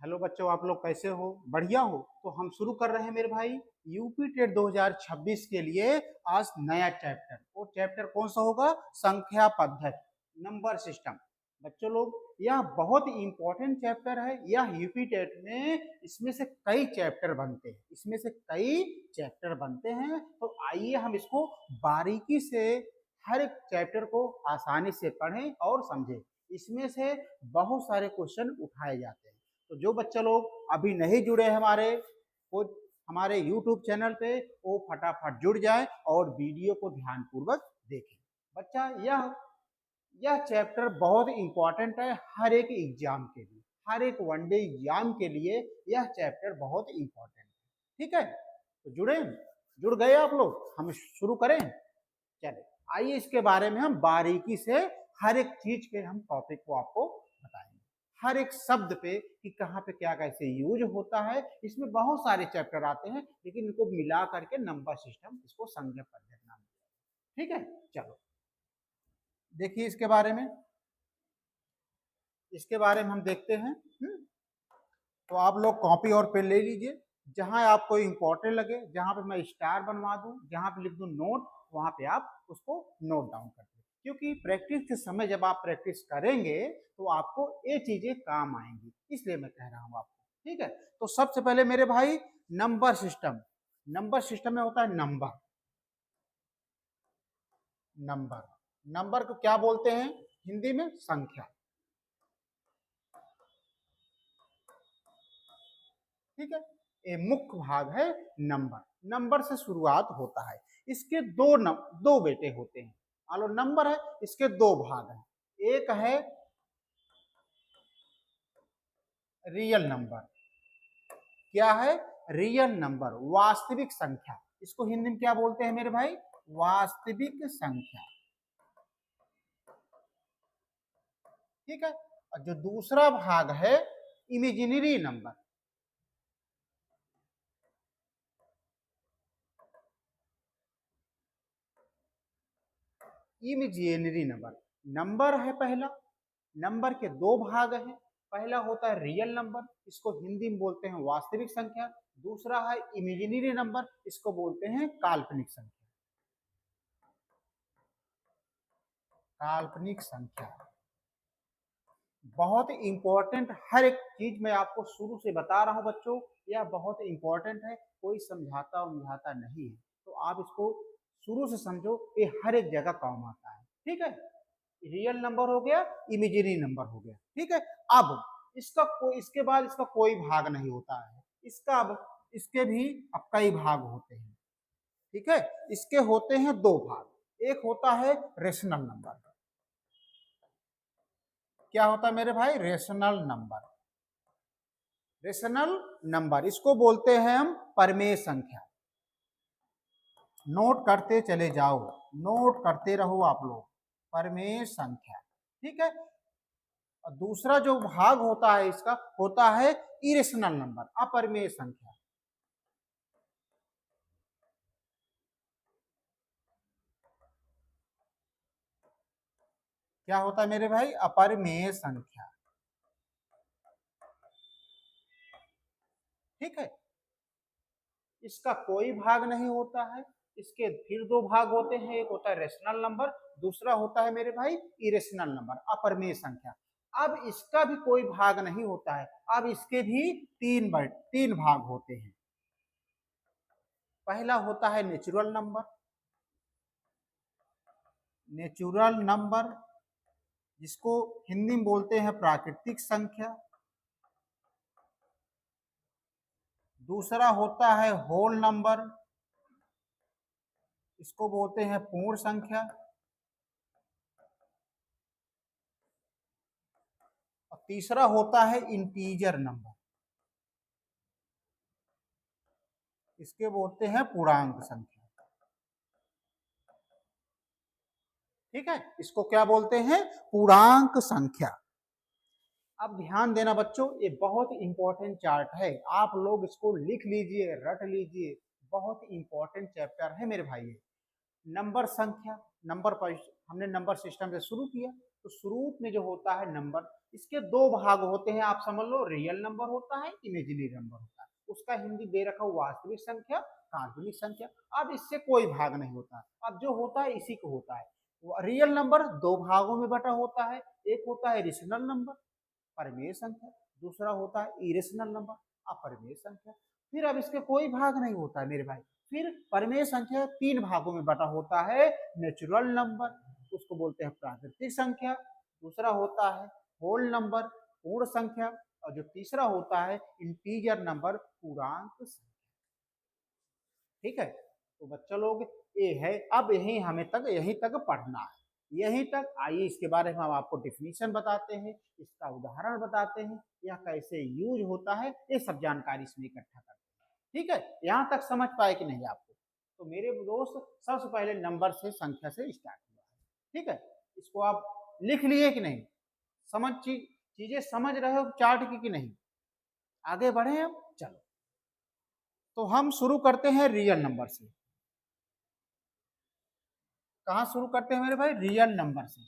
Hello बच्चों, आप लोग कैसे हो? बढ़िया हो? तो हम शुरू कर रहे हैं मेरे भाई यूपी टेट 2026 के लिए आज नया चैप्टर। वो चैप्टर कौन सा होगा? संख्या पद्धति, नंबर सिस्टम। बच्चों लोग, यह बहुत इंपॉर्टेंट चैप्टर है। यह यूपी टेट में इसमें से कई चैप्टर बनते हैं, तो आइए हम इसको बारीकी से हर एक चैप्टर को आसानी से पढ़ें और समझें। इसमें से बहुत सारे क्वेश्चन उठाए जाते हैं। तो जो बच्चा लोग अभी नहीं जुड़े हमारे वो हमारे यूट्यूब चैनल पे, वो फटाफट जुड़ जाए और वीडियो को ध्यानपूर्वक देखें। बच्चा, यह चैप्टर बहुत इंपॉर्टेंट है हर एक एग्जाम के लिए, हर एक वनडे एग्जाम के लिए यह चैप्टर बहुत इंपॉर्टेंट है। ठीक है, तो जुड़ गए आप लोग? हम शुरू करें? चले आइए, इसके बारे में हम बारीकी से हर एक चीज के हम टॉपिक को आपको बताएंगे, हर एक शब्द पे कि कहाँ पे क्या कैसे यूज होता है। इसमें बहुत सारे चैप्टर आते हैं, लेकिन इनको मिला करके नंबर सिस्टम, इसको संख्या पद्धति नाम दिया। ठीक है, चलो देखिए इसके बारे में हम देखते हैं। तो आप लोग कॉपी और पेन ले लीजिए। जहां आपको इंपॉर्टेंट लगे, जहां पे मैं स्टार बनवा दूं, जहां पे लिख दूं नोट, वहां पे आप उसको नोट डाउन कर दें। क्योंकि प्रैक्टिस के समय जब आप प्रैक्टिस करेंगे तो आपको ये चीजें काम आएंगी, इसलिए मैं कह रहा हूं आपको। ठीक है, तो सबसे पहले मेरे भाई नंबर सिस्टम में होता है नंबर। नंबर नंबर को क्या बोलते हैं हिंदी में? संख्या। ठीक है, ये मुख्य भाग है नंबर। नंबर से शुरुआत होता है। इसके दो बेटे होते हैं। मान लो नंबर है, इसके दो भाग हैं। एक है रियल नंबर। क्या है? रियल नंबर, वास्तविक संख्या। इसको हिंदी में क्या बोलते हैं मेरे भाई? वास्तविक संख्या। ठीक है, और जो दूसरा भाग है imaginary number. Imaginary number, number है पहला। नंबर के दो भाग हैं। पहला होता है रियल नंबर, इसको हिंदी में बोलते हैं वास्तविक संख्या। दूसरा है इमेजिनरी नंबर, इसको बोलते हैं काल्पनिक संख्या। काल्पनिक संख्या बहुत इंपॉर्टेंट, हर एक चीज मैं आपको शुरू से बता रहा हूं बच्चों। यह बहुत इंपॉर्टेंट है, कोई समझाता उमझाता नहीं है। तो आप इसको शुरू से समझो, ये हर एक जगह काम आता है। ठीक है, रियल नंबर हो गया, इमेजिनरी नंबर हो गया। ठीक है, अब इसके बाद इसका कोई भाग नहीं होता है। इसके भी अब कई भाग होते हैं। ठीक है, इसके होते हैं दो भाग। एक होता है रेशनल नंबर। क्या होता है मेरे भाई? Rational number. रेशनल नंबर इसको बोलते हैं हम परमेय संख्या। नोट करते चले जाओ, नोट करते रहो आप लोग। परमेय संख्या। ठीक है, और दूसरा जो भाग होता है इसका होता है इरेशनल नंबर, अपरिमेय संख्या। क्या होता है मेरे भाई? अपरिमेय संख्या। ठीक है, इसका कोई भाग नहीं होता है। इसके फिर दो भाग होते हैं, एक होता है रेशनल नंबर, दूसरा होता है मेरे भाई इरेशनल नंबर, अपरिमेय संख्या। अब इसका भी कोई भाग नहीं होता है। अब इसके भी तीन भाग होते हैं। पहला होता है नेचुरल नंबर। नेचुरल नंबर जिसको हिंदी में बोलते हैं प्राकृतिक संख्या। दूसरा होता है होल नंबर, इसको बोलते हैं पूर्ण संख्या। और तीसरा होता है इंटीजर नंबर, इसके बोलते हैं पूर्णांक संख्या। ठीक है, इसको क्या बोलते हैं? पूर्णांक संख्या। अब ध्यान देना बच्चों, ये बहुत इंपॉर्टेंट चार्ट है। आप लोग इसको लिख लीजिए, रट लीजिए। बहुत इंपॉर्टेंट चैप्टर है मेरे भाई। नंबर संख्या, नंबर पर हमने नंबर सिस्टम से शुरू किया। तो शुरू में जो होता है नंबर, इसके दो भाग होते हैं, आप समझ लो, रियल नंबर होता है, इमेजिनरी नंबर होता है। उसका हिंदी दे रखा वास्तविक संख्या, काल्पनिक संख्या। अब इससे कोई भाग नहीं होता, अब जो होता है इसी को होता है। रियल नंबर दो भागों में बटा होता है, एक होता है रेशनल नंबर, परिमेय संख्या, दूसरा होता है इरेशनल नंबर, अपरिमेय संख्या। फिर अब इसके कोई भाग नहीं होता है मेरे भाई। फिर परिमेय संख्या तीन भागों में बटा होता है, नेचुरल नंबर, उसको बोलते हैं प्राकृतिक संख्या, दूसरा होता है होल नंबर, पूर्ण संख्या, और जो तीसरा होता है इंटीजर नंबर, पूर्णांक संख्या। ठीक है, तो बच्चा लोग ये है। अब यहीं तक पढ़ना है, यहीं तक। आइए इसके बारे में हम आपको डिफिनीशन बताते हैं, इसका उदाहरण बताते हैं, यह कैसे यूज होता है, ये सब जानकारी इसमें इकट्ठा करते हैं। ठीक है, यहाँ तक समझ पाए कि नहीं आपको? तो मेरे दोस्त सबसे पहले नंबर से, संख्या से स्टार्ट हुआ है। ठीक है, इसको आप लिख लिए कि नहीं? चीजें समझ रहे हो चार्ट की कि नहीं? आगे बढ़े अब, चलो। तो हम शुरू करते हैं रियल नंबर से। कहाँ शुरू करते हैं मेरे भाई? रियल नंबर से।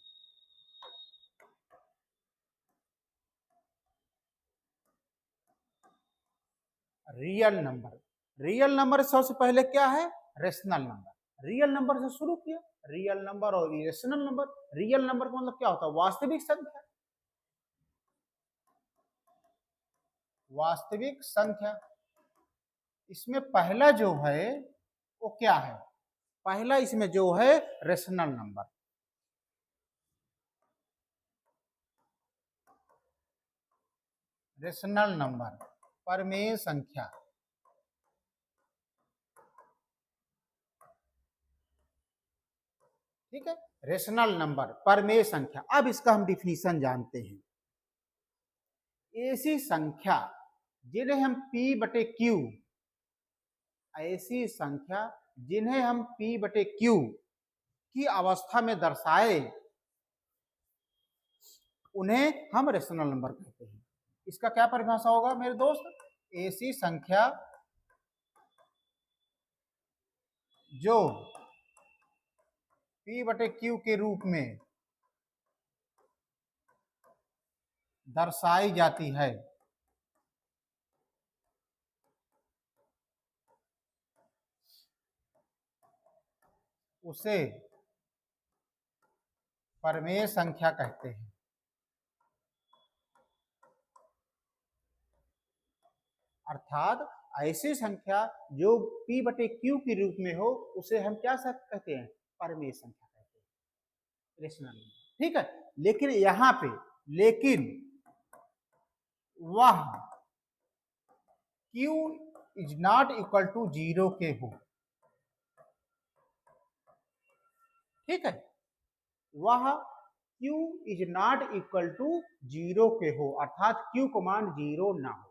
रियल नंबर सबसे पहले क्या है? Rational number. रियल नंबर से शुरू किया, रियल नंबर और इरेशनल नंबर। रियल नंबर का मतलब क्या होता है? वास्तविक संख्या। वास्तविक संख्या, इसमें पहला जो है वो क्या है? पहला इसमें जो है रेशनल नंबर। रेशनल नंबर, परिमेय संख्या। ठीक है, रेशनल नंबर, परिमेय संख्या। अब इसका हम डिफिनीशन जानते हैं। ऐसी संख्या जिन्हें हम P बटे Q, ऐसी संख्या जिन्हें हम P बटे Q की अवस्था में दर्शाए, उन्हें हम रेशनल नंबर कहते हैं। इसका क्या परिभाषा होगा मेरे दोस्त? ऐसी संख्या जो P बटे Q के रूप में दर्शाई जाती है, उसे परिमेय संख्या कहते हैं। अर्थात ऐसी संख्या जो P बटे Q के रूप में हो, उसे हम क्या कहते हैं? परिमेय संख्या कहते हैं, रेशनल नंबर। ठीक है, लेकिन यहाँ पे वह Q is not equal to 0 के हो। ठीक है, वह Q is not equal to 0 के हो, अर्थात Q को मान 0 ना हो।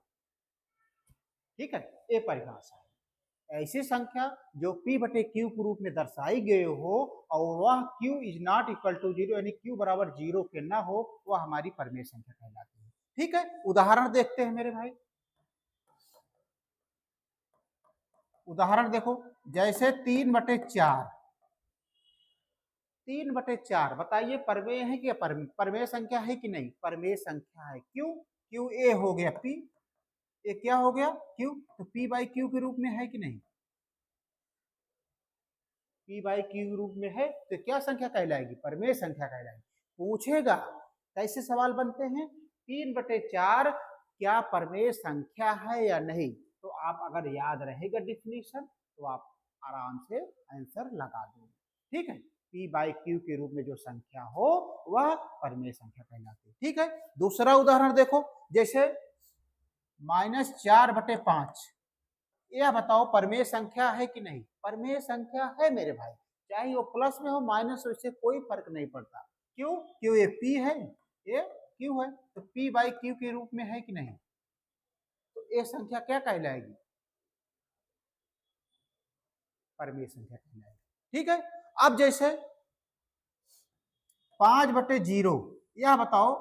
ठीक है, ये परिभाषा है। ऐसी संख्या जो P बटे Q के रूप में दर्शाई गई हो और वह Q is not equal to 0, यानी Q बराबर 0 के ना हो, वह हमारी परिमेय संख्या कहलाती है। ठीक है, उदाहरण देखते हैं मेरे भाई। उदाहरण देखो, जैसे 3/4। 3/4 बताइए परिमेय है कि परिमेय संख्या है कि नहीं? परिमेय संख्या है। क्यों? क्यू ए हो गया P, ये क्या हो गया? Q, तो P बाई Q के रूप में है कि नहीं? P बाई Q के रूप में है तो क्या संख्या कहलाएगी? परिमेय संख्या कहलाएगी। पूछेगा कैसे सवाल बनते हैं? 3/4 क्या परिमेय संख्या है या नहीं? तो आप अगर याद रहेगा डिफिनीशन तो आप आराम से आंसर लगा दोगे। ठीक है, P बाई Q के रूप में जो संख्या हो वह परिमेय संख्या कहलाती है। ठीक है, दूसरा उदाहरण देखो, जैसे -4/5। यह बताओ परिमेय संख्या है कि नहीं? परिमेय संख्या है मेरे भाई, चाहे वो प्लस में हो माइनस हो, इससे कोई फर्क नहीं पड़ता। क्यों? क्यों ये P है, ये Q है, तो P बाई Q के रूप में है कि नहीं? तो ये संख्या क्या कहलाएगी? परिमेय संख्या कहलाएगी। ठीक है, अब जैसे 5/0, यह बताओ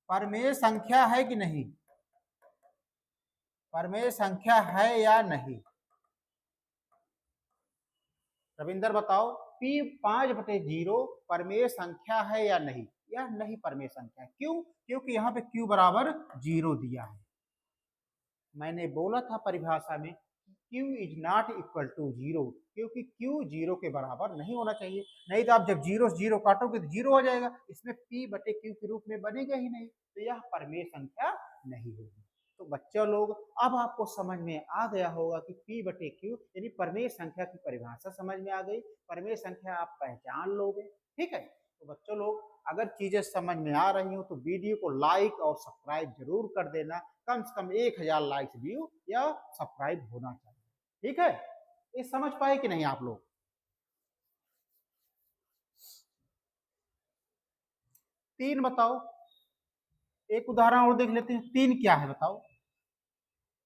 परिमेय संख्या है कि नहीं? परिमेय संख्या है या नहीं? रविंदर बताओ, P 5/0 परिमेय संख्या है या नहीं? यह नहीं परमेय संख्या। क्यों? क्योंकि यहाँ पे q बराबर 0 दिया है। मैंने बोला था परिभाषा में q is not equal to 0, क्योंकि q 0 के बराबर नहीं होना चाहिए। नहीं तो आप जब 0 से 0 काटोगे तो 0 हो जाएगा, इसमें p बटे q के रूप में बनेगा ही नहीं, तो यह परमेय संख्या नहीं होगी। तो बच्चा लोग अब आपको समझ में आ गया होगा कि p बटे q यानी परमेय संख्या की परिभाषा समझ में आ गई, परमेय संख्या आप पहचान लोगे। ठीक है, तो बच्चों लोग अगर चीजें समझ में आ रही हो तो वीडियो को लाइक और सब्सक्राइब जरूर कर देना। कम से कम 1000 लाइक्स व्यू या सब्सक्राइब होना चाहिए। ठीक है, ये समझ पाए कि नहीं आप लोग? तीन बताओ, एक उदाहरण और देख लेते हैं। तीन क्या है बताओ?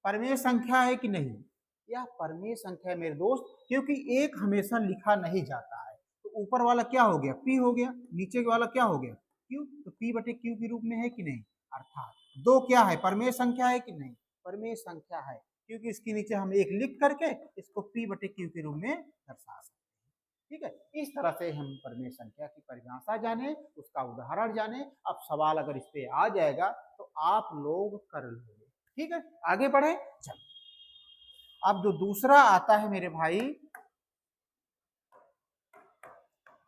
परमेय संख्या है कि नहीं? यह परमेय संख्या है मेरे दोस्त, क्योंकि एक हमेशा लिखा नहीं जाता है। तो ऊपर वाला क्या हो गया? p हो गया, नीचे वाला क्या हो गया? q। तो p बटे q के रूप में है कि नहीं? अर्थात दो क्या है? परमेय संख्या है कि नहीं? परमेय संख्या है, क्योंकि इसके नीचे हम एक लिख करके इसको p बटे q के रूप में दर्शा सकते हैं। ठीक है, इस तरह से हम परमेय संख्या की परिभाषा जाने, उसका उदाहरण जाने। अब सवाल अगर इस पे आ जाएगा तो आप लोग कर लोगे। ठीक है, आगे बढ़े। चल, अब जो दूसरा आता है मेरे भाई,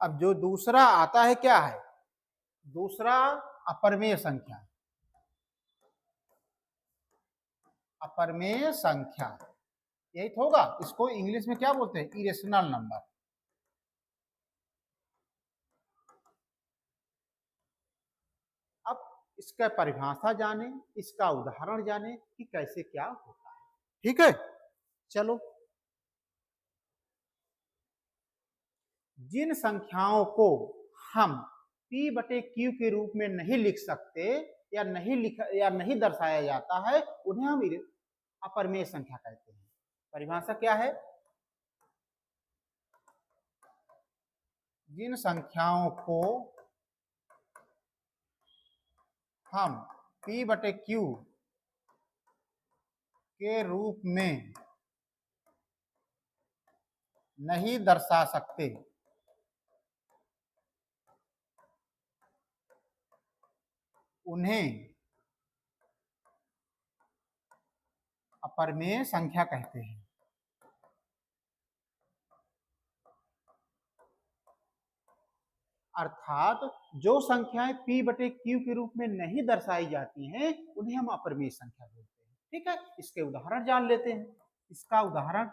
अब जो दूसरा आता है क्या है? दूसरा अपरमेय संख्या। अपरमेय संख्या यही तो होगा, इसको इंग्लिश में क्या बोलते हैं? Irrational number. अब इसका परिभाषा जाने, इसका उदाहरण जाने कि कैसे क्या होता है। ठीक है, चलो। जिन संख्याओं को हम p बटे q के रूप में नहीं लिख सकते या नहीं दर्शाया जाता है, उन्हें हम अपरमेय संख्या कहते हैं। परिभाषा क्या है? जिन संख्याओं को हम p बटे q के रूप में नहीं दर्शा सकते, उन्हें अपरमेय संख्या कहते हैं। अर्थात जो संख्याएं p बटे q के रूप में नहीं दर्शाई जाती हैं, उन्हें हम अपरमेय संख्या बोलते हैं। ठीक है, इसके उदाहरण जान लेते हैं। इसका उदाहरण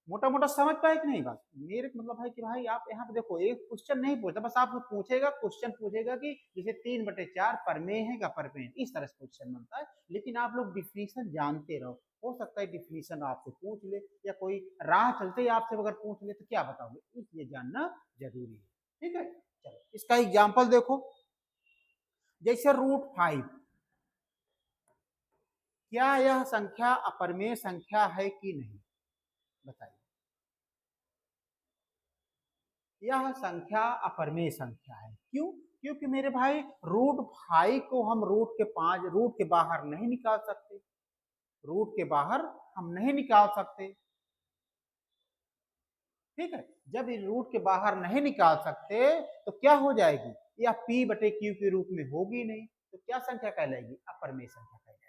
मोटा मोटा समझ पाए कि नहीं बात? मेरे मतलब है कि भाई आप यहाँ पे देखो, एक क्वेश्चन नहीं पूछता, बस आपको पूछेगा, क्वेश्चन पूछेगा कि जैसे 3/4 परमेय है का परमेय, इस तरह से क्वेश्चन बनता है। लेकिन आप लोग डिफिनीशन जानते रहो, हो सकता है डिफिनीशन आपसे पूछ ले या कोई राह चलते ही आपसे अगर पूछ ले तो क्या बताओगे, इसलिए जानना जरूरी है। ठीक है, चलो इसका एग्जाम्पल देखो। जैसे √5, क्या यह संख्या अपरमेय संख्या है कि नहीं? बताइए। यह संख्या अपरमेय संख्या है। क्यों? क्योंकि मेरे भाई √5 को हम रूट के बाहर नहीं निकाल सकते। रूट के बाहर हम नहीं निकाल सकते। ठीक है, जब रूट के बाहर नहीं निकाल सकते तो क्या हो जाएगी? यह p बटे q के रूप में होगी नहीं, तो क्या संख्या कहलाएगी? अपरमेय संख्या कहलाएगी।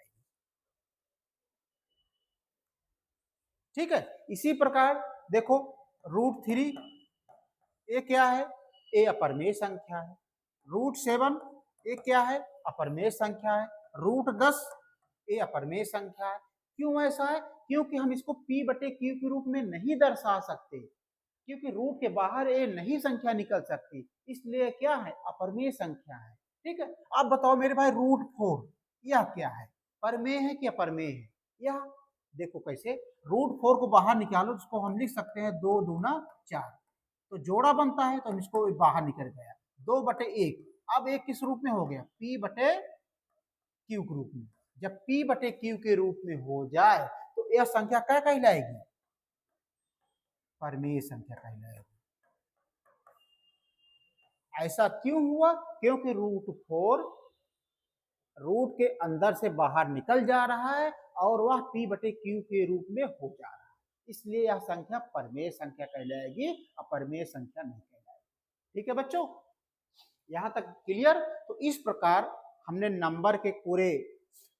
ठीक है, इसी प्रकार देखो √3, ये क्या है? ये अपरमेय संख्या है। √7, ये क्या है? अपरमेय संख्या है। √10, ये अपरमेय संख्या है। क्यों ऐसा है? क्योंकि हम इसको p बटे q के रूप में नहीं दर्शा सकते, क्योंकि रूट के बाहर ये नहीं संख्या निकल सकती, इसलिए क्या है? अपरमेय संख्या है। ठीक है, अब बताओ मेरे भाई √4, यह क्या है? परमेय है कि अपरमेय है? यह देखो कैसे, √4 को बाहर निकालो, जिसको हम लिख सकते हैं 2 दूना 4, तो जोड़ा बनता है, तो हम इसको बाहर निकल गया 2/1। अब एक किस रूप में हो गया? p बटे q के रूप में। जब p बटे q के रूप में हो जाए तो यह संख्या क्या कहलाएगी? परमेय संख्या कहलाएगी। ऐसा क्यों हुआ? क्योंकि √4 रूट के अंदर से बाहर निकल जा रहा है और वह p बटे q के रूप में हो जा रहा है, इसलिए यह संख्या परमेय संख्या कहलाएगी, अपरमेय संख्या नहीं कहलाएगी। ठीक है बच्चों, यहाँ तक क्लियर। तो इस प्रकार हमने नंबर के पूरे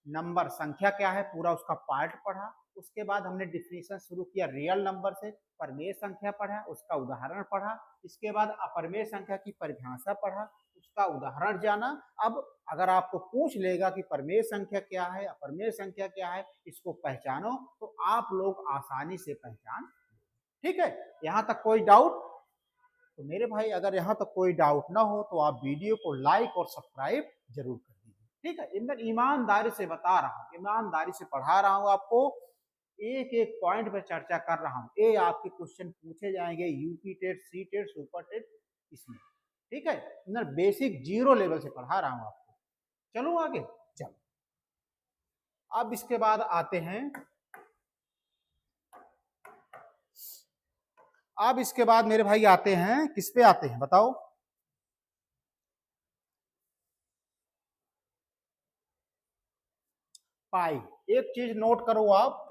नंबर संख्या क्या है पूरा उसका पार्ट पढ़ा। उसके बाद हमने डिफिनेशन शुरू किया रियल नंबर से, परमेय संख्या पढ़ा, उसका उदाहरण पढ़ा। इसके बाद अपरमेय संख्या की परिभाषा पढ़ा, उसका उदाहरण जाना। अब अगर आपको पूछ लेगा कि परमेय संख्या क्या है, अपरमेय संख्या क्या है, इसको पहचानो, तो आप लोग आसानी से पहचान। ठीक है, यहाँ तक कोई डाउट? तो मेरे भाई अगर यहाँ तक कोई डाउट ना हो तो आप वीडियो को लाइक और सब्सक्राइब जरूर कर दीजिए। ठीक है, एकदम ईमानदारी से बता रहा हूँ, ईमानदारी से पढ़ा रहा हूँ आपको, एक एक पॉइंट पे चर्चा कर रहा हूँ। ये आपके क्वेश्चन पूछे जाएंगे UP TET, C TET, super TET इसमें। ठीक है, एकदम बेसिक जीरो लेवल से पढ़ा रहा हूँ आपको। चलो आगे, चलो अब इसके बाद आते हैं, अब इसके बाद मेरे भाई आते हैं, किस पे आते हैं बताओ? पाई। एक चीज नोट करो आप,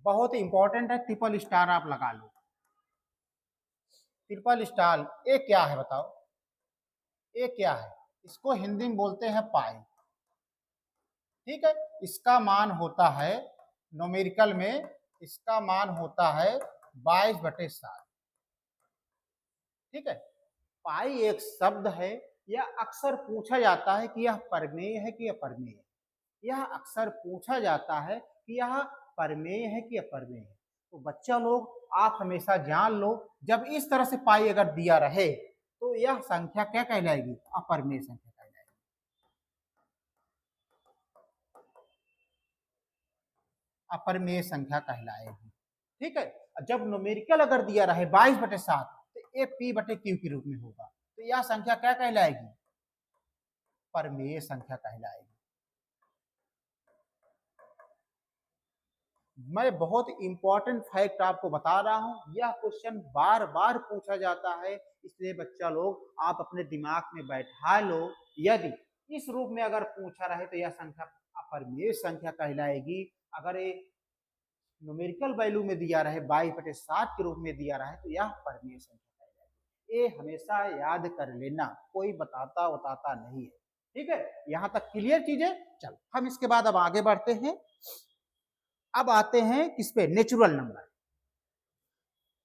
बहुत इंपॉर्टेंट है, ट्रिपल स्टार आप लगा लो। ट्रिपल स्टार ये क्या है बताओ? ये क्या है? इसको हिंदी में बोलते हैं पाई। ठीक है, इसका मान होता है न्यूमेरिकल में, इसका मान होता है 22/7। ठीक है, पाई एक शब्द है, यह अक्सर पूछा जाता है कि यह परमेय है कि अपरमेय है। यह अक्सर पूछा जाता है कि यह परमेय है कि अपरमेय है। तो बच्चा लोग आप हमेशा जान लो, जब इस तरह से पाई अगर दिया रहे तो यह संख्या क्या कहलाएगी? अपरमेय संख्या कहलाएगी। अपरमेय संख्या कहलाएगी। ठीक है, जब न्यूमेरिकल अगर दिया रहे 22/7 तो ये p/q के रूप में होगा, तो यह संख्या क्या कहलाएगी? परमेय संख्या कहलाएगी। मैं बहुत इंपॉर्टेंट फैक्ट आपको बता रहा हूं, यह क्वेश्चन बार बार पूछा जाता है, इसलिए बच्चा लोग आप अपने दिमाग में बैठा लो। यदि इस रूप में अगर पूछा रहे तो यह संख्या अपरमेय संख्या कहलाएगी। अगर ये न्यूमेरिकल वैल्यू में दिया रहे 22/7 के रूप में दिया रहे तो यह परमेय संख्या कहलाएगी। ये हमेशा याद कर लेना, कोई बताता बताता नहीं है। ठीक है, यहां तक क्लियर चीजें। चल हम इसके बाद अब आगे बढ़ते हैं। अब आते हैं किस पे? Natural number.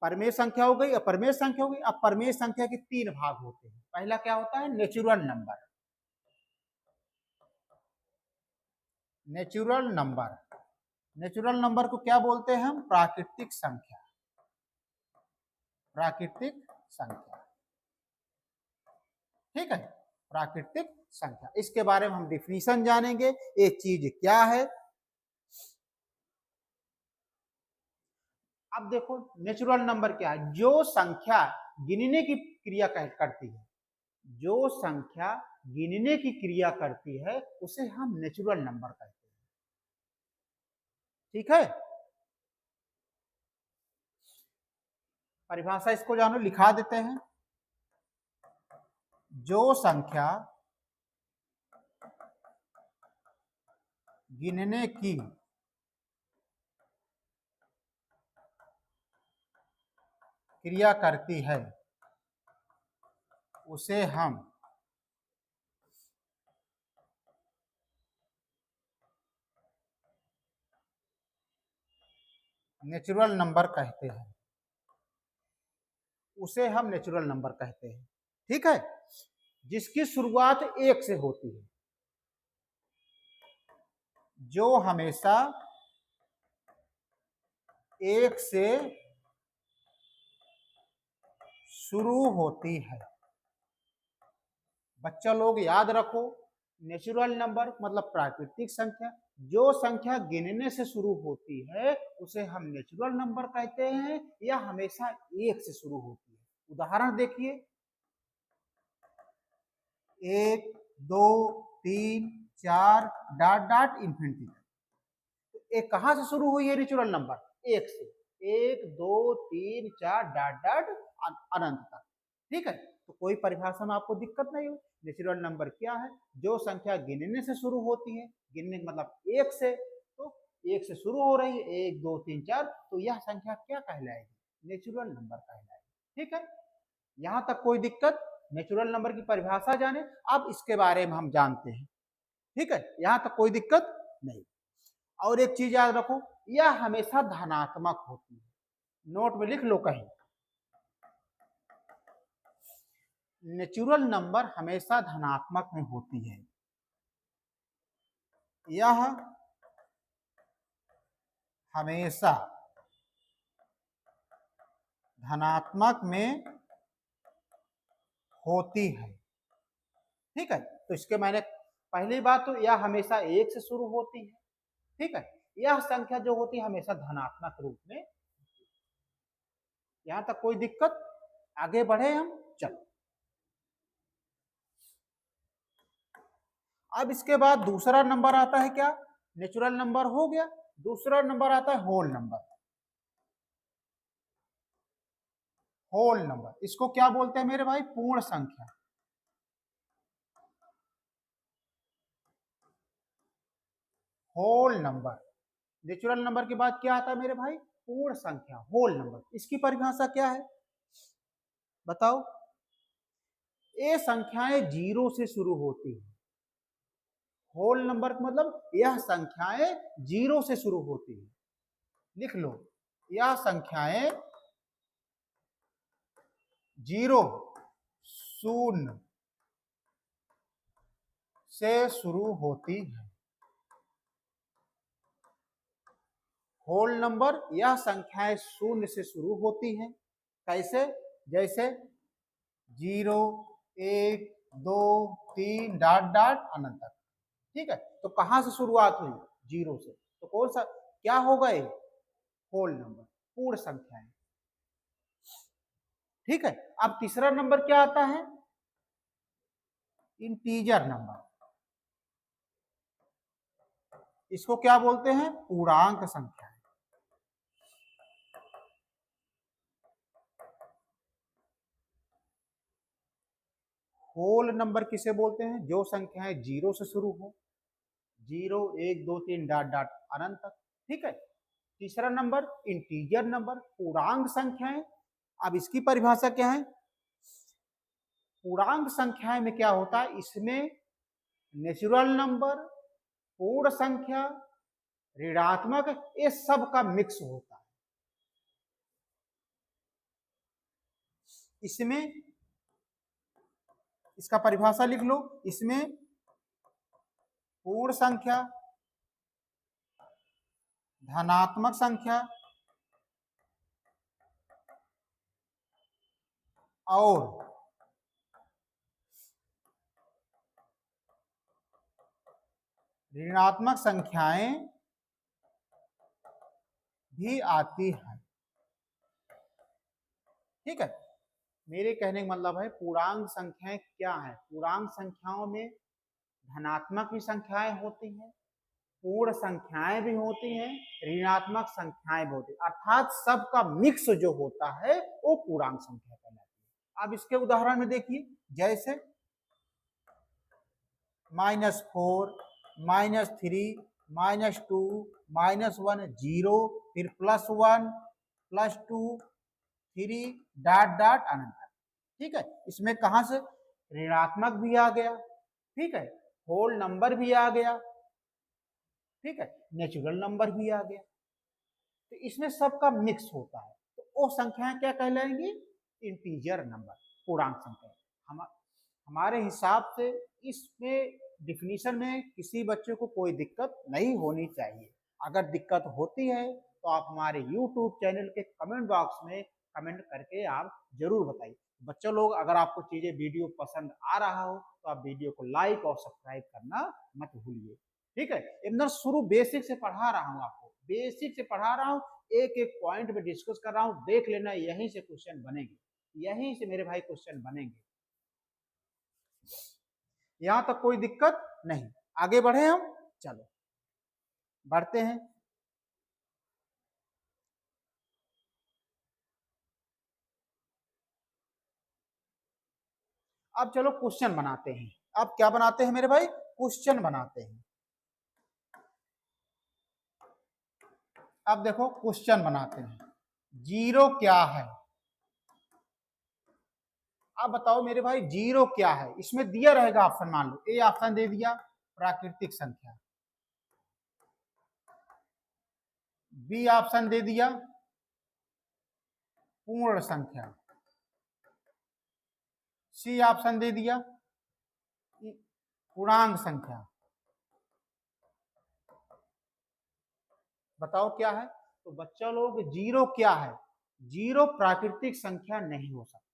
परमेय संख्या हो गई, अपरमेय संख्या हो गई। अब परमेय संख्या के तीन भाग होते हैं। पहला क्या होता है? Natural number. Natural number, natural number को क्या बोलते हैं हम? प्राकृतिक संख्या। प्राकृतिक संख्या। ठीक है, प्राकृतिक संख्या, इसके बारे में हम डिफिनीशन जानेंगे, एक चीज क्या है। अब देखो नेचुरल नंबर क्या है? जो संख्या गिनने की क्रिया करती है, जो संख्या गिनने की क्रिया करती है उसे हम नेचुरल नंबर कहते हैं। ठीक है, परिभाषा इसको जानो, लिखा देते हैं। जो संख्या गिनने की क्रिया करती है उसे हम नेचुरल नंबर कहते हैं। उसे हम नेचुरल नंबर कहते हैं। ठीक है, जिसकी शुरुआत एक से होती है, जो हमेशा एक से शुरू होती है। बच्चा लोग याद रखो, नेचुरल नंबर मतलब प्राकृतिक संख्या, जो संख्या गिनने से शुरू होती है उसे हम नेचुरल नंबर कहते हैं, या हमेशा एक से शुरू होती है। उदाहरण देखिए, 1 2 3 4 डॉट डॉट इन्फिनिटी। तो एक कहां से शुरू हुई है नेचुरल नंबर? एक से। 1 2 3 4 डॉट डॉट अनंत तक। ठीक है, तो कोई परिभाषा में आपको दिक्कत नहीं हो। नेचुरल नंबर क्या है? जो संख्या गिनने से शुरू होती है, गिनने मतलब एक से, तो एक से शुरू हो रही है, 1 2 3 4, तो यह संख्या क्या कहलाएगी? नेचुरल नंबर कहलाएगी। ठीक है, यहां तक कोई दिक्कत? नेचुरल नंबर की परिभाषा जाने, अब इसके बारे में हम जानते हैं। ठीक है, यहां तक कोई दिक्कत नहीं। और एक चीज याद रखो, यह हमेशा धनात्मक होती है, नोट में लिख लो कहीं, नेचुरल नंबर हमेशा धनात्मक में होती है। यह हमेशा धनात्मक में होती है। ठीक है, तो इसके मैंने पहली बात तो यह हमेशा एक से शुरू होती है। ठीक है, यह संख्या जो होती है हमेशा धनात्मक रूप में। यहां तक कोई दिक्कत, आगे बढ़े हम, चलो। अब इसके बाद दूसरा नंबर आता है क्या, नेचुरल नंबर हो गया, दूसरा नंबर आता है होल नंबर। होल नंबर इसको क्या बोलते हैं मेरे भाई, पूर्ण संख्या। होल नंबर, नेचुरल नंबर के बाद क्या आता है मेरे भाई, पूर्ण संख्या, होल नंबर। इसकी परिभाषा क्या है बताओ, ये संख्याएं जीरो से शुरू होती है। होल नंबर का मतलब यह संख्याएं जीरो से शुरू होती है। लिख लो, यह संख्याएं जीरो, शून्य से शुरू होती है। होल नंबर यह संख्याएं शून्य से शुरू होती हैं। कैसे, जैसे 0, 1, 2, 3 डॉट डॉट अनंत तक। ठीक है, तो कहां से शुरुआत हुई, जीरो से, तो कौन सा क्या होगा ये, होल नंबर, पूर्ण संख्याएं। ठीक है, अब तीसरा नंबर क्या आता है, इंटीजर नंबर। इसको क्या बोलते हैं, पूर्णांक संख्या। होल नंबर किसे बोलते हैं, जो संख्याएं जीरो से शुरू हो, 0, 1, 2, 3 डॉट डॉट अनंत तक। ठीक है, तीसरा नंबर इंटीजर नंबर, पूर्णांक संख्याएं। अब इसकी परिभाषा क्या है, पूर्णांक संख्याएं में क्या होता है, इसमें नेचुरल नंबर, पूर्ण संख्या, ऋणात्मक, ये सब का मिक्स होता है। इसमें इसका परिभाषा लिख लो, इसमें पूर्ण संख्या, धनात्मक संख्या और ऋणात्मक संख्याएं भी आती है। ठीक है, मेरे कहने का मतलब है पूर्णांक संख्याएं क्या है, पूर्णांक संख्याओं में धनात्मक भी संख्याएं होती हैं, पूर्ण संख्याएं भी होती हैं, ऋणात्मक संख्याएं भी होती हैं, अर्थात सबका मिक्स जो होता है वो पूर्णांक संख्या कहलाती है। अब इसके उदाहरण में देखिए, जैसे -4, -3, -2, -1, 0, फिर +1, +2, 3 डॉट डॉट अनंत। ठीक है, इसमें कहां से ऋणात्मक भी आ गया, ठीक है, होल नंबर भी आ गया, ठीक है, नेचुरल नंबर भी आ गया, तो इसमें सबका मिक्स होता है, तो वो संख्याएं क्या कहलाएंगी, इंटीजर नंबर, पूर्णांक संख्या। हम हमारे हिसाब से इसमें डिफिनीशन में किसी बच्चे को कोई दिक्कत नहीं होनी चाहिए। अगर दिक्कत होती है तो आप हमारे YouTube चैनल के कमेंट बॉक्स में कमेंट करके आप जरूर बताइए। बच्चों लोग, अगर आपको चीजें वीडियो पसंद आ रहा हो तो आप वीडियो को लाइक और सब्सक्राइब करना मत भूलिए। ठीक है, एकदम शुरू बेसिक से पढ़ा रहा हूँ, आपको बेसिक से पढ़ा रहा हूँ, एक एक पॉइंट पे डिस्कस कर रहा हूँ, देख लेना, यहीं से क्वेश्चन बनेंगे, यहीं से मेरे भाई क्वेश्चन बनेंगे। यहां तक कोई दिक्कत नहीं, आगे बढ़े हम, चलो बढ़ते हैं। अब चलो क्वेश्चन बनाते हैं। अब क्या बनाते हैं मेरे भाई, क्वेश्चन बनाते हैं। अब देखो क्वेश्चन बनाते हैं, जीरो क्या है, आप बताओ मेरे भाई जीरो क्या है, इसमें दिया रहेगा ऑप्शन, मान लो ए ऑप्शन दे दिया प्राकृतिक संख्या, बी ऑप्शन दे दिया पूर्ण संख्या, सी ऑप्शन दे दिया पूर्णांक संख्या। बताओ क्या है। तो बच्चा लोग जीरो क्या है, जीरो प्राकृतिक संख्या नहीं हो सकती,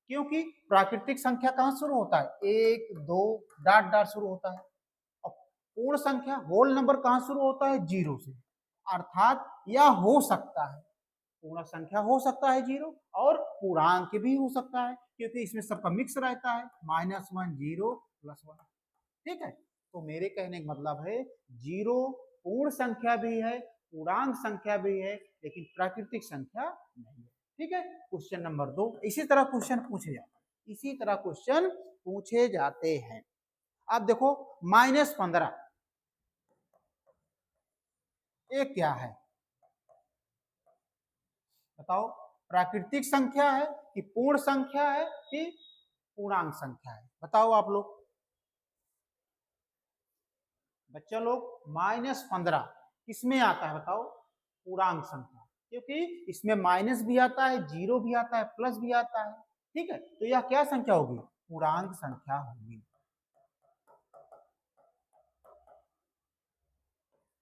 क्योंकि प्राकृतिक संख्या कहां शुरू होता है, एक दो डॉट डॉट शुरू होता है, और पूर्ण संख्या होल नंबर कहां शुरू होता है, जीरो से। अर्थात यह हो सकता है, पूर्ण संख्या हो सकता है जीरो, और पूर्णांक भी हो सकता है, क्योंकि इसमें सबका मिक्स रहता है, -1 जीरो +1। ठीक है, तो मेरे कहने का मतलब है जीरो पूर्ण संख्या भी है, पूर्णांक संख्या भी है, लेकिन प्राकृतिक संख्या नहीं है। ठीक है, क्वेश्चन नंबर 2 इसी तरह क्वेश्चन पूछे जाते हैं, इसी तरह क्वेश्चन पूछे जाते हैं। अब देखो -15 ये क्या है, बताओ, प्राकृतिक संख्या है कि पूर्ण संख्या है कि पूर्णांक संख्या है, बताओ आप लोग। बच्चा लोग -15 किसमें आता है बताओ, पूर्णांक संख्या, क्योंकि इसमें माइनस भी आता है, जीरो भी आता है, प्लस भी आता है। ठीक है, तो यह क्या संख्या होगी, पूर्णांक संख्या होगी।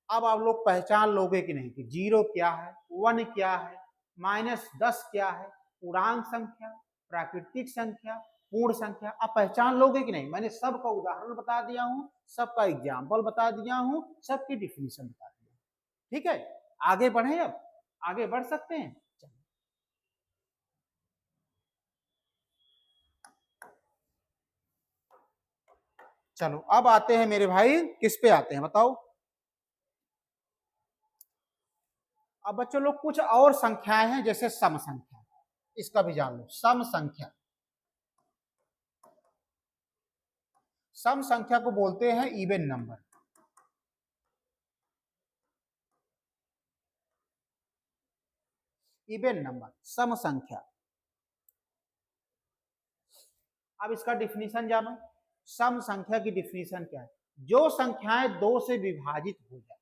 अब आप लोग पहचान लोगे कि नहीं कि जीरो क्या है, 1 क्या है, -10 क्या है, पूर्णांक संख्या, प्राकृतिक संख्या, पूर्ण संख्या, आप पहचान लोगे कि नहीं। मैंने सबका उदाहरण बता दिया हूं, सबका एग्जाम्पल बता दिया हूं, सबकी डिफिनीशन बता दिया। ठीक है, आगे बढ़े, अब आगे बढ़ सकते हैं। चलो अब आते हैं मेरे भाई, किस पे आते हैं बताओ। अब बच्चों लोग कुछ और संख्याएं हैं, जैसे सम संख्या, इसका भी जान लो, सम संख्या। सम संख्या को बोलते हैं इवन नंबर। इवन नंबर सम संख्या। अब इसका डिफिनीशन जानो, सम संख्या की डिफिनीशन क्या है, जो संख्याएं दो से विभाजित हो जाए,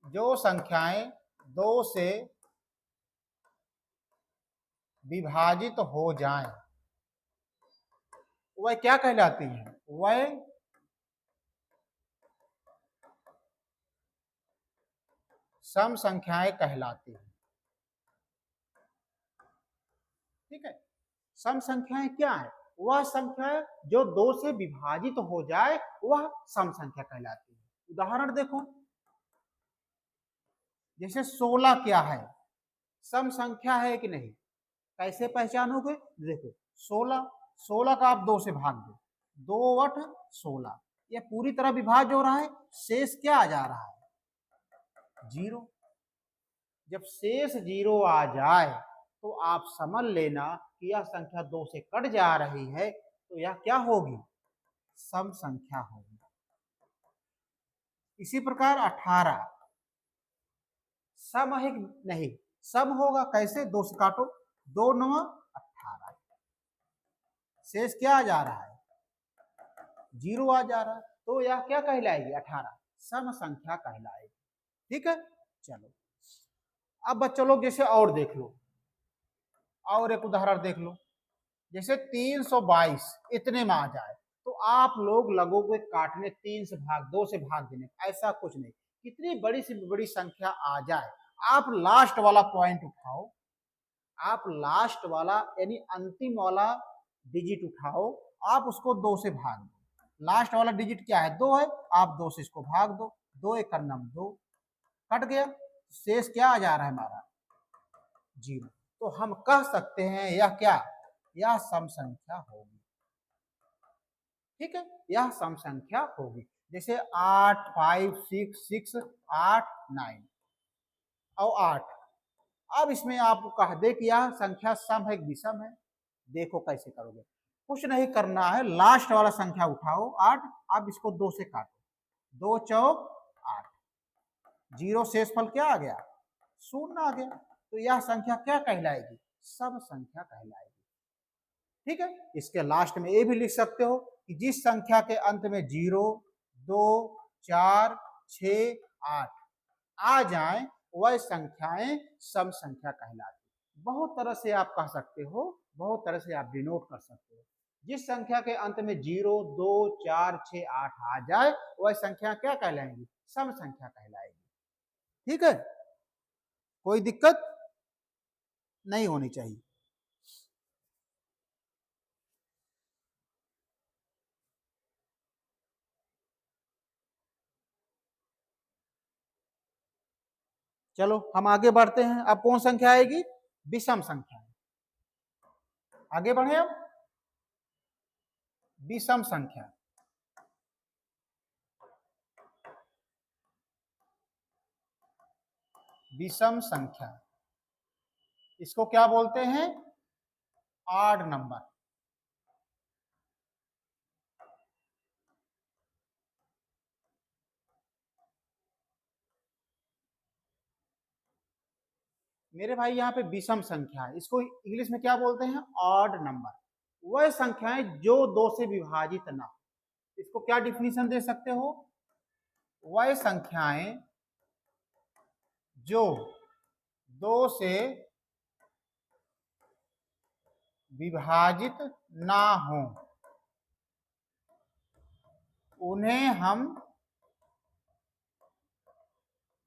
जो संख्याएं दो से विभाजित हो जाएं, वह क्या कहलाती है, वह सम संख्याएं कहलाती है। ठीक है, सम संख्याएं क्या है, वह संख्या जो दो से विभाजित हो जाए वह सम संख्या कहलाती है। उदाहरण देखो, जैसे 16 क्या है, सम संख्या है कि नहीं, कैसे पहचानोगे, देखो 16, 16 का आप 2 से भाग दो, 2 8 16, यह पूरी तरह विभाज्य हो रहा है, शेष क्या आ जा रहा है, जीरो। जब शेष जीरो आ जाए तो आप समझ लेना कि यह संख्या 2 से कट जा रही है, तो यह क्या होगी, सम संख्या होगी। इसी प्रकार 18 सम है नहीं, सम होगा कैसे, 2 से काटो, 2 9 18, शेष क्या आ जा रहा है, जीरो आ जा रहा है, तो यह क्या कहलाएगी, 18 सम संख्या कहलाएगी। ठीक है, चलो अब बच्चों लोग जैसे और देख लो, और एक उदाहरण देख लो, जैसे 322 इतने में आ जाए, तो आप लोग लगोगे काटने, 3 से भाग, 2 से भाग देने, ऐसा कुछ नहीं, कितनी बड़ी से बड़ी संख्या आ जाए, आप लास्ट वाला पॉइंट उठाओ, आप लास्ट वाला यानी अंतिम वाला डिजिट उठाओ, आप उसको 2 से भाग दो, लास्ट वाला डिजिट क्या है, 2 है, आप 2 से इसको भाग दो, 2 एक नम 2, कट गया, शेष क्या आ जा रहा है हमारा, जीरो। तो हम कह सकते हैं यह क्या, यह सम संख्या होगी। ठीक है, यह सम संख्या होगी। जैसे 8 5 6 6 8 9 और 8, अब इसमें आपको कह दे कि यह संख्या सम है कि विषम है, देखो कैसे करोगे, कुछ नहीं करना है, लास्ट वाला संख्या उठाओ 8, अब इसको 2 से काटो, 2 चौक 8, जीरो, शेष फल क्या आ गया, शून्य आ गया, तो यह संख्या क्या कहलाएगी? सम संख्या कहलाएगी। ठीक है, इसके लास्ट में ये भी लिख सकते हो कि जिस संख्या के अंत में 0, 2, 4, 6, 8 आ जाए वह संख्याएं सम संख्या कहलाती। बहुत तरह से आप कह सकते हो, बहुत तरह से आप डिनोट कर सकते हो। जिस संख्या के अंत में 0, 2, 4, 6, 8 आ जाए वह संख्या क्या कहलाएंगी? सम संख्या कहलाएगी। ठीक है, कोई दिक्कत नहीं होनी चाहिए। चलो हम आगे बढ़ते हैं। अब कौन संख्या आएगी? विषम संख्या। आगे बढ़े अब। विषम संख्या, विषम संख्या इसको क्या बोलते हैं? Odd number. मेरे भाई यहाँ पे विषम संख्या है, इसको इंग्लिश में क्या बोलते हैं? Odd number. वह संख्याएं जो 2 से विभाजित ना हो। इसको क्या डिफिनीशन दे सकते हो? वह संख्याएं जो 2 से विभाजित ना हो उन्हें हम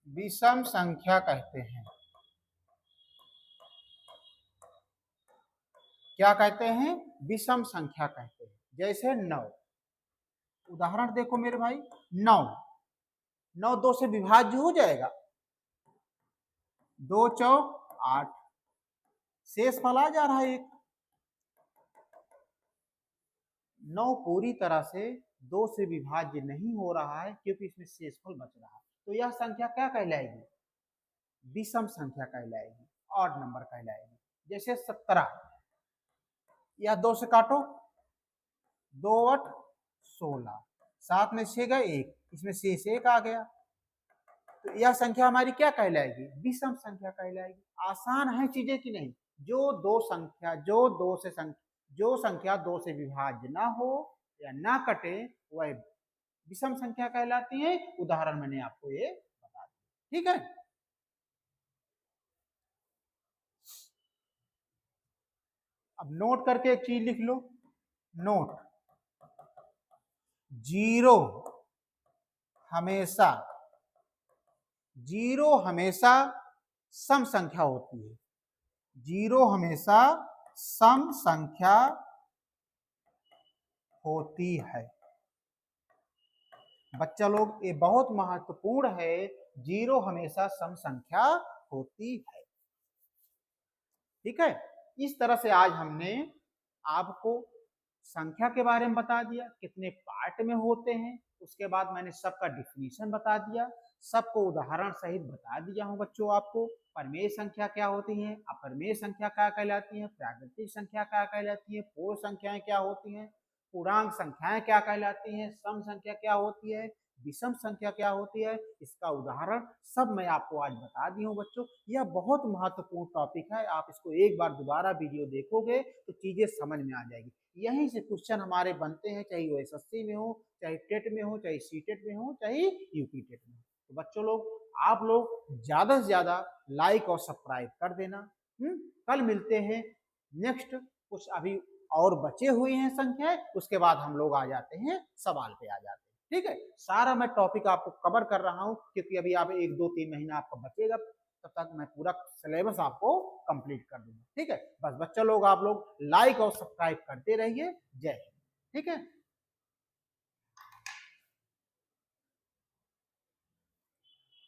विषम संख्या कहते हैं। क्या कहते हैं? विषम संख्या कहते हैं। जैसे 9, उदाहरण देखो मेरे भाई, 9 9 2 से विभाज्य हो जाएगा, 2 चौक 8, शेष फल आ जा रहा है 1। 9 पूरी तरह से 2 से विभाज्य नहीं हो रहा है क्योंकि इसमें शेषफल बच रहा है, तो यह संख्या क्या कहलाएगी? विषम संख्या कहलाएगी, ऑड नंबर कहलाएगी। जैसे 17, यह 2 से काटो, 2 8 16, 7 में 6 गए 1, इसमें शेष 1 आ गया, तो यह संख्या हमारी क्या कहलाएगी? विषम संख्या कहलाएगी। आसान है चीजें कि नहीं? जो दो संख्या जो संख्या 2 से विभाज्य ना हो या ना कटे वह विषम संख्या कहलाती है। उदाहरण मैंने आपको ये बता दिया। ठीक है, अब नोट करके एक चीज लिख लो, नोट, 0 हमेशा 0 हमेशा सम संख्या होती है। 0 हमेशा सम संख्या होती है। बच्चा लोग ये बहुत महत्वपूर्ण है, 0 हमेशा सम संख्या होती है। ठीक है, इस तरह से आज हमने आपको संख्या के बारे में बता दिया, कितने पार्ट में होते हैं, उसके बाद मैंने सबका डिफिनीशन बता दिया, सबको उदाहरण सहित बता दिया हूं बच्चों आपको। परिमेय संख्या क्या होती है, अपरिमेय संख्या क्या कहलाती है, प्राकृतिक संख्या क्या कहलाती है, पूर्ण संख्याएं क्या होती हैं, पूर्णांक संख्याएं क्या कहलाती हैं, सम संख्या क्या होती है, विषम संख्या क्या होती है, इसका उदाहरण सब मैं आपको आज बता दी हूँ बच्चों। यह बहुत महत्वपूर्ण टॉपिक है, आप इसको एक बार दोबारा वीडियो देखोगे तो चीजें समझ में आ जाएगी। यहीं से क्वेश्चन हमारे बनते हैं, चाहे वो एसएससी में हो, चाहे टेट में हो, चाहे सीटेट में हो, चाहे यूपी टेट में हो। तो बच्चों लोग, आप लोग ज्यादा से ज्यादा लाइक और सब्सक्राइब कर देना। कल मिलते हैं नेक्स्ट, कुछ अभी और बचे हुए हैं संख्याएं, उसके बाद हम लोग आ जाते हैं सवाल पे आ जाते हैं। ठीक है, सारा मैं टॉपिक आपको कवर कर रहा हूं क्योंकि अभी आप 1 2 3 महीना आपका बचेगा, तब तक मैं पूरा सिलेबस आपको कंप्लीट कर दूंगा। ठीक है, बस बच्चा लोग, आप लोग लाइक और सब्सक्राइब करते रहिए। जय हिंद। ठीक है।